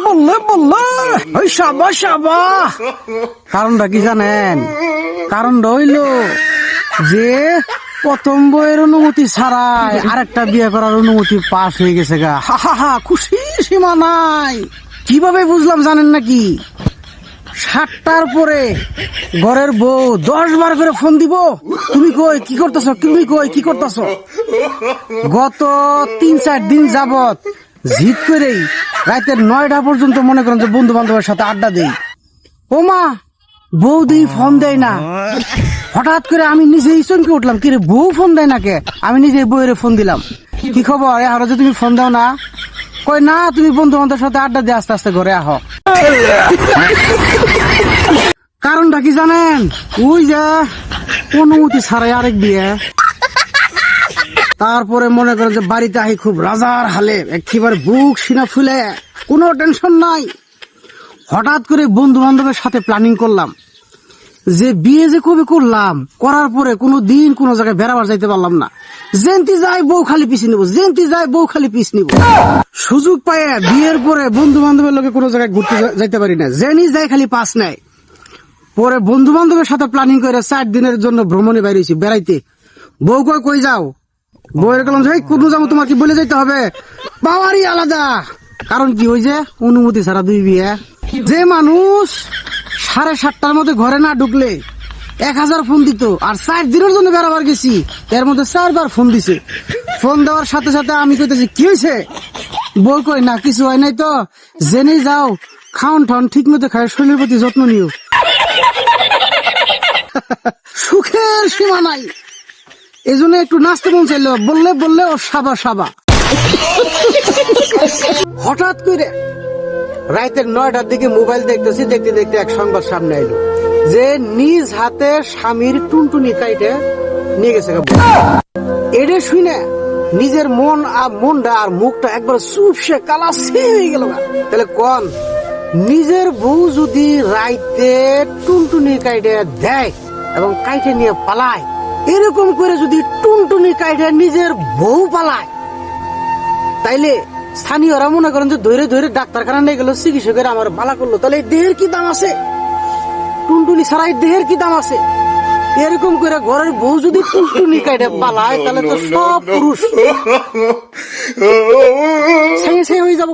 বললে বললে ওই সাবা সাবা। কারণটা কি জানেন? কারণটা হইলো যে প্রথম বইয়ের অনুমতি ছাড়াই আরেকটা বিয়ে করার অনুমতি পাস হয়ে গেছে গা। হা হা হা, খুশি সীমা নাই। কিভাবে বুঝলাম জানেন নাকি? 7টার পরে ঘরের বউ 10 বার করে ফোন দিব, তুমি কই কি করতেছ, তুমি কই কি করতেছ। গত 3-4 দিন যাবত জিদ করেই রাতের 9টা পর্যন্ত মনে করেন যে বন্ধু বান্ধবের সাথে আড্ডা দেই। ও মা, বউ দিই ফোন দেয় না। হঠাৎ করে আমি নিজেই চমকে উঠলাম, কি রে বউ ফোন দেয় না কে? আমি নিজেই বউয়ের ফোন দিলাম, কি খবর এহারো যে তুমি ফোন দাও না? কই না, তুমি বন্ধু বান্ধবের সাথে আড্ডা দিয়ে আস্তে আস্তে ঘরে আহ। কারণটা কি জানেন? ওই যে অনুমতি ছাড়াই আরেক বিয়ে। তারপরে মনে করেন যে বাড়িতে আহি খুব রাজার হালে, একেবারে বুক সিনা ফুলে, কোনো টেনশন নাই। হঠাৎ করে বন্ধু বান্ধবের সাথে প্ল্যানিং করলাম যে বিয়ে যে কবে করলাম, করার পরে কোনো দিন কোনো জায়গায় বেড়াবার যাইতে পারলাম না। জেন্তি যাই বউ খালি পিছ নিব, জেন্তি যাই বউ খালি পিছ নিব। সুযোগ পায় বিয়ের পরে বন্ধু বান্ধবের লোকে কোনো জায়গায় ঘুরতে যাইতে পারি না, জেনি যাই খালি পাস নেয়। পরে বন্ধু বান্ধবের সাথে প্ল্যানিং করে 4 দিনের জন্য ভ্রমণে বাইরেছি বেড়াইতে। বউ কয় কই যাও? বউয়ের গেলাম যে কোন যাবো, তোমার কি বলে যাইতে হবে? পাওয়ারই আলাদা। কারণ কি, ওই যে অনুমতি ছাড়া 2 বিয়ে। যে মানুষ 7:30টার মধ্যে ঘরে না ঢুকলে 1000 ফোন দিত, আর 4 দিনের জন্য বেড়াবার গেছি, এর মধ্যে 4 বার ফোন দিছে। ফোন দেওয়ার সাথে সাথে আমি কইতেছি কি হয়েছে? বউ কই না কিছু হয় নাই তো, জেনে যাও, খাওন ঠাউন ঠিক মতো খায়, শরীরের প্রতি যত্ন নিও। সুখের সীমা নাই। এই জন্য একটু নাচতে মন চাইলো, বললে বললে ও সাবা সাবা। হঠাৎ করে রাতের 9টার দিকে মোবাইল দেখতেছি, দেখতে দেখতে এক সংবাদ সামনে এলো যে নিজ হাতে স্বামীর টুনটুনি কাইটে নিয়ে গেছে। এটা শুনে নিজের মনটা আর মুখটা একবার চুপসে কালাসি হয়ে গেল। তাহলে কোন নিজের বউ যদি রাইতে টুনটুনি কাইটে দেয় এবং কাইটে নিয়ে পালায়, এরকম করে যদি টুনটুনি কাইটে নিজের বউ পালায়, তাইলে স্থানীয়রা মনে করেন যে ধরে ধরে ডাক্তারখানা নিয়ে গেল, চিকিৎসকের আমার ভালো করলো, তাহলে এই দেহের কি দাম আছে? টুনটুনি ছাড়া এই দেহের কি দাম আছে? এরকম করে ঘরের বউ যদি টুনটুনি কাইটে পালায়, তাহলে তো সব পুরুষ হয়ে যাবো।